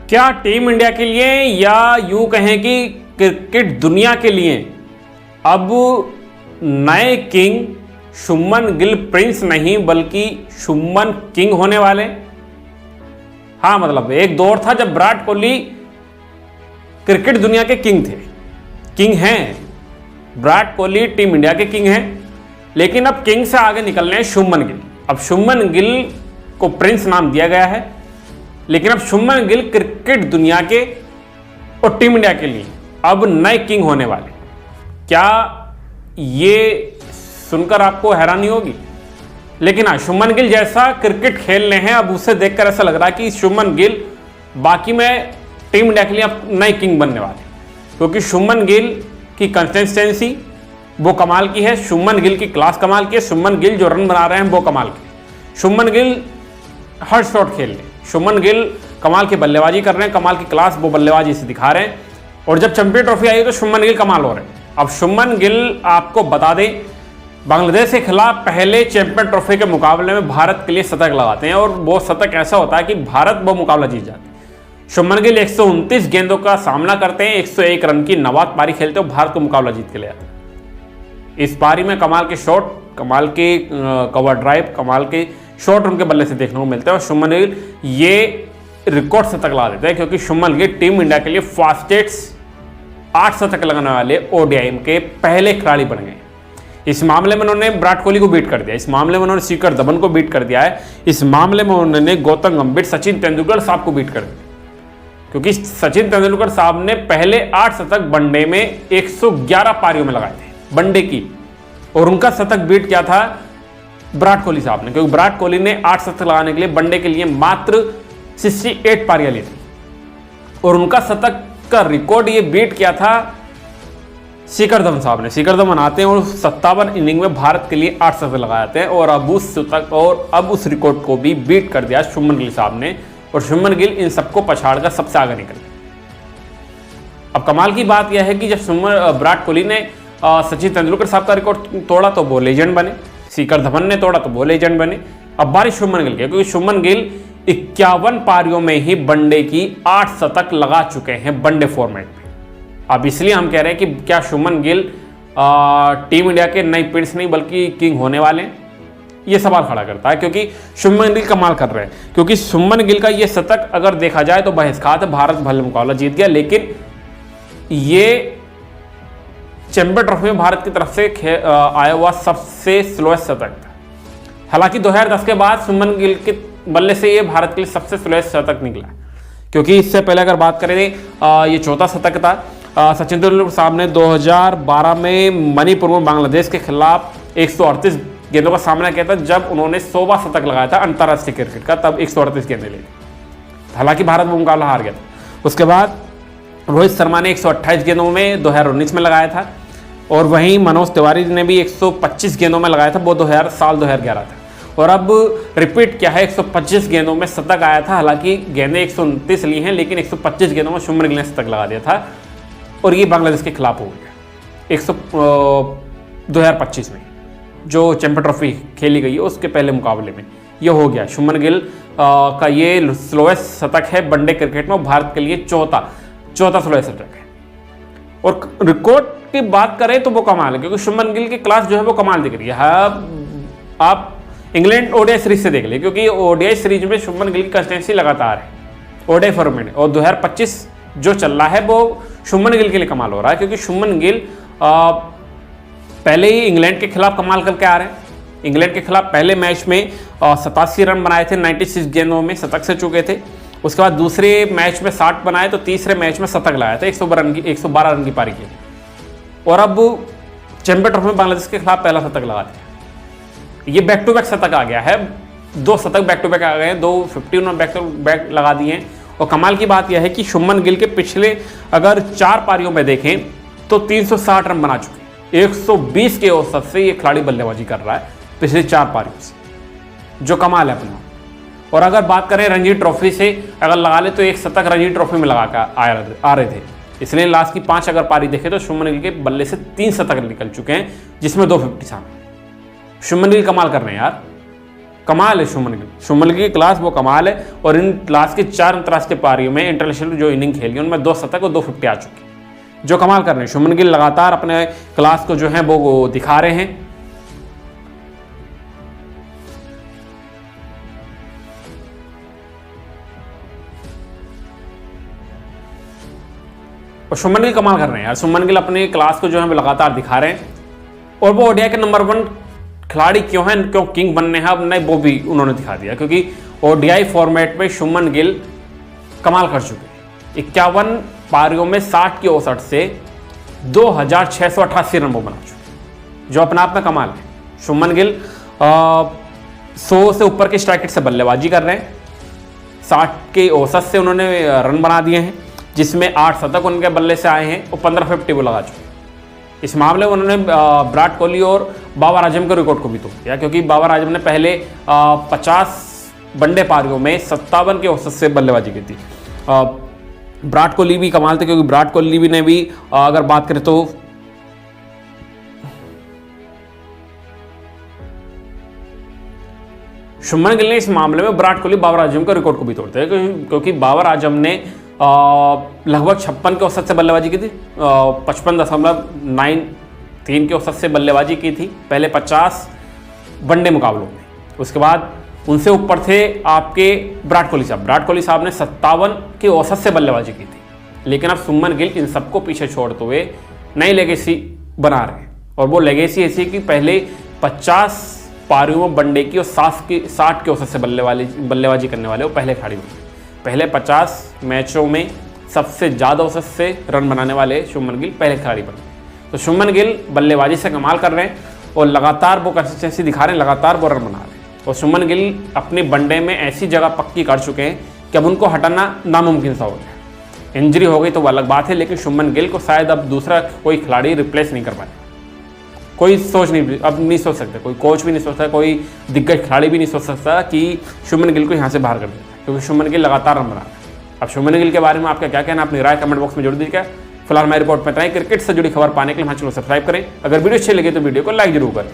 क्या team India के लिए या यूं कहें कि क्रिकेट दुनिया के लिए अब नए किंग शुभमन गिल प्रिंस नहीं बल्कि शुभमन किंग होने वाले? हाँ, मतलब एक दौर था जब विराट कोहली क्रिकेट दुनिया के किंग थे, किंग हैं। विराट कोहली टीम इंडिया के किंग हैं, लेकिन अब किंग से आगे निकल रहे हैं शुभमन गिल। अब शुभमन गिल को प्रिंस नाम दिया गया है, लेकिन अब शुभमन गिल क्रिकेट दुनिया के और टीम इंडिया के लिए अब नए किंग होने वाले। क्या ये सुनकर आपको हैरानी होगी? लेकिन हाँ, शुभमन गिल जैसा क्रिकेट खेल रहे हैं, अब उसे देखकर ऐसा लग रहा है कि शुभमन गिल बाकी में टीम इंडिया के लिए अब नए किंग बनने वाले, क्योंकि शुभमन गिल की कंसिस्टेंसी वो कमाल की है, शुभमन गिल की क्लास कमाल की है, शुभमन गिल जो रन बना रहे हैं वो कमाल के। शुभमन गिल हर शॉट खेल रहे हैं, शुभमन गिल कमाल की बल्लेबाजी कर रहे हैं, कमाल की क्लास वो बल्लेबाजी से दिखा रहे हैं। और जब चैंपियन ट्रॉफी आई है तो शुभमन गिल कमाल हो रहे हैं। अब शुभमन गिल आपको बता दें, बांग्लादेश के खिलाफ पहले चैंपियन ट्रॉफी के मुकाबले में भारत के लिए शतक लगाते हैं, और वो शतक ऐसा होता है कि भारत वो मुकाबला जीत जाती है। शुभमन गिल 129 गेंदों का सामना करते हैं, 101 रन की नवात पारी खेलते हैं, भारत को मुकाबला जीत के ले आते हैं। इस पारी में कमाल के शॉट, कमाल के कवर ड्राइव, कमाल के शॉट उनके बल्ले से देखने को मिलते हैं, और शुभमन गिल ये रिकॉर्ड शतक लगा देते हैं, क्योंकि शुभमन गिल टीम इंडिया के लिए फास्टेस्ट 8 शतक लगाने वाले ओडीआई के पहले खिलाड़ी बन गए। इस मामले में उन्होंने विराट कोहली को बीट कर दिया, इस मामले में उन्होंने शिखर धवन को बीट कर दिया है, इस मामले में उन्होंने गौतम गंभीर, सचिन तेंदुलकर साहब को बीट कर दिया, क्योंकि सचिन तेंदुलकर साहब ने पहले 8 शतक वनडे में 111 पारियों में लगाए थे वनडे की, और उनका शतक बीट किया था विराट कोहली साहब ने, क्योंकि विराट कोहली ने 8 शतक लगाने के लिए वनडे के लिए मात्र 68 पारियां ली थी, और उनका शतक का रिकॉर्ड ये बीट किया था शिखर धवन साहब ने। शिखर धवन आते हैं और 57 इनिंग में भारत के लिए 8 शतक लगाते हैं, और अब उस रिकॉर्ड को भी बीट कर दिया शुभमन गिल साहब ने, और शुभमन गिल इन सबको पछाड़कर सबसे आगे निकल गए। अब कमाल की बात यह है कि जब विराट कोहली ने सचिन तेंदुलकर साहब का रिकॉर्ड तोड़ा तो वो लेजेंड बने, शिखर धवन ने तोड़ा तो वो लेजेंड बने। अब बारी शुभमन गिल की, क्योंकि शुभमन गिल 51 पारियों में ही वनडे की 8 शतक लगा चुके हैं वनडे फॉर्मेट में। अब इसलिए हम कह रहे हैं कि क्या शुभमन गिल टीम इंडिया के नए प्रिंस नहीं बल्कि किंग होने वाले हैं? ये सवाल खड़ा करता है, क्योंकि शुभमन गिल कमाल कर रहे हैं, क्योंकि शुभमन गिल का ये शतक अगर देखा जाए तो बहिष्कार है, भारत भले मुकाबला जीत गया, लेकिन ये चैंपियन ट्रॉफी में भारत की तरफ से आया हुआ सबसे स्लोएस्ट शतक था। हालांकि 2010 के बाद शुभमन गिल के बल्ले से ये भारत के लिए सबसे स्लोएस्ट शतक निकला, क्योंकि इससे पहले अगर बात करें ये चौथा शतक था। सचिन तेंदुलकर साहब ने 2012 में मणिपुर में बांग्लादेश के खिलाफ 138 गेंदों का सामना किया था, जब उन्होंने 100वां शतक लगाया था अंतर्राष्ट्रीय क्रिकेट का, तब 138 गेंदें ली। हालांकि भारत वो मुकाबला हार गया था। उसके बाद रोहित शर्मा ने 128 गेंदों में 2019 में लगाया था, और वहीं मनोज तिवारी ने भी 125 गेंदों में लगाया था, वो 2011 था। और अब रिपीट क्या है, 125 गेंदों में शतक आया था। हालांकि गेंदें 129 ली हैं, लेकिन 125 गेंदों में शुभमन गिल ने शतक लगा दिया था, और ये बांग्लादेश के खिलाफ हो गया 2025 में जो चैंपियन ट्रॉफी खेली गई है उसके पहले मुकाबले में ये हो गया। शुभमन गिल का ये स्लोएस्ट शतक है वनडे क्रिकेट में, भारत के लिए चौथा स्लोएस्ट शतक है। और रिकॉर्ड की बात करें तो वो कमाल है, क्योंकि शुभमन गिल की क्लास जो है वो कमाल दिख रही है। आप इंग्लैंड ओडीआई सीरीज से देख ले, क्योंकि ओडीआई सीरीज में शुभमन गिल की कंसिस्टेंसी लगातार है ओडीआई फॉर्मेट, और 2025 जो चल रहा है वो शुभमन गिल के लिए कमाल हो रहा है, क्योंकि शुभमन गिल पहले ही इंग्लैंड के खिलाफ कमाल करके आ रहे हैं। इंग्लैंड के खिलाफ पहले मैच में 87 रन बनाए थे, 96 गेंदों में शतक से चुके थे। उसके बाद दूसरे मैच में 60 बनाए, तो तीसरे मैच में शतक लगाया था, 112 रन की पारी की, और अब चैंपियन ट्रॉफी में बांग्लादेश के खिलाफ पहला शतक लगा दिया। ये बैक टू बैक शतक आ गया है, 2 शतक बैक टू बैक आ गए हैं, 250 उन्होंने बैक टू बैक लगा दिए हैं। और कमाल की बात यह है कि शुभमन गिल के पिछले अगर 4 पारियों में देखें तो 360 रन बना चुके हैं, 120 के औसत से ये खिलाड़ी बल्लेबाजी कर रहा है पिछले 4 पारियों से, जो कमाल है अपना। और अगर बात करें रणजी ट्रॉफी से अगर लगा ले तो एक शतक रणजी ट्रॉफी में लगा कर आ रहे थे, इसलिए लास्ट की 5 अगर पारी देखें तो शुभमन गिल के बल्ले से 3 शतक निकल चुके हैं, जिसमें 250 शामिल। शुभमन गिल कमाल कर रहे हैं यार, कमाल है शुभमन गिल। शुभमन गिल की क्लास वो कमाल है, और इन क्लास की 4 अंतर्राष्ट्रीय पारियों में इंटरनेशनल जो इनिंग खेली उनमें 2 शतक और 2 50 आ चुकी है, जो कमाल कर रहे हैं। शुभमन गिल लगातार अपने क्लास को जो है वो दिखा रहे हैं। और शुभमन गिल कमाल कर रहे हैं यार। शुभमन गिल अपने क्लास को जो है वो लगातार दिखा रहे हैं, और वो ओडीआई के नंबर 1 खिलाड़ी क्यों हैं, क्यों किंग बनने हैं अब नहीं, वो भी उन्होंने दिखा दिया, क्योंकि ओडीआई फॉर्मेट में शुभमन गिल कमाल कर चुके हैं। 51 पारियों में 60 की औसत से 2688 रन वो बना चुके, जो अपने आप में कमाल है। शुभमन गिल 100 से ऊपर के स्ट्राइक रेट से बल्लेबाजी कर रहे हैं, 60 की औसत से उन्होंने रन बना दिए हैं, जिसमें 8 शतक उनके बल्ले से आए हैं और 15 50 वो लगा चुके हैं। इस मामले में उन्होंने विराट कोहली और बाबर आजम के रिकॉर्ड को भी तोड़ दिया, क्योंकि बाबर आजम ने पहले 50 वनडे पारियों में 57 के औसत से बल्लेबाजी की थी। विराट कोहली भी कमाल थे, क्योंकि विराट कोहली भी ने भी अगर बात करें तो शुभमन गिल ने इस मामले में विराट कोहली बाबर आजम के रिकॉर्ड को भी तोड़ते हैं, क्योंकि बाबर आजम ने लगभग 56 के औसत से बल्लेबाजी की थी, 55.93 के औसत से बल्लेबाजी की थी पहले 50 वनडे मुकाबलों में। उसके बाद उनसे ऊपर थे आपके विराट कोहली साहब। विराट कोहली साहब ने 57 की औसत से बल्लेबाजी की थी, लेकिन अब शुभमन गिल इन सबको पीछे छोड़ते हुए नई लेगेसी बना रहे हैं, और वो लेगेसी ऐसी कि पहले 50 पारियों में वनडे की और 60 की औसत से बल्लेबाजी करने वाले वो पहले खिलाड़ी बने। पहले 50 मैचों में सबसे ज़्यादा औसत से रन बनाने वाले शुभमन गिल पहले खिलाड़ी बने। तो शुभमन गिल बल्लेबाजी से कमाल कर रहे हैं, और लगातार वो कंसिस्टेंसी दिखा रहे हैं, लगातार वो रन बना रहे हैं। और शुभमन गिल अपने वनडे में ऐसी जगह पक्की कर चुके हैं कि अब उनको हटाना नामुमकिन सा हो गया। इंजरी हो गई तो वो अलग बात है, लेकिन शुभमन गिल को शायद अब दूसरा कोई खिलाड़ी रिप्लेस नहीं कर पाए। कोई अब नहीं सोच सकता, कोई कोच भी नहीं सोचता, कोई दिग्गज खिलाड़ी भी नहीं सोच सकता कि शुभमन गिल को यहाँ से बाहर कर देता है, क्योंकि शुभमन गिल लगातार रन बना रहा है। अब शुभमन गिल के बारे में आपका क्या कहना है, अपनी राय कमेंट बॉक्स में जरूर दीजिएगा। फिलहाल हमारी रिपोर्ट में इतना ही। क्रिकेट से जुड़ी खबर पाने के लिए हमारे चैनल को सब्सक्राइब करें। अगर वीडियो अच्छी लगे तो वीडियो को लाइक जरूर करें।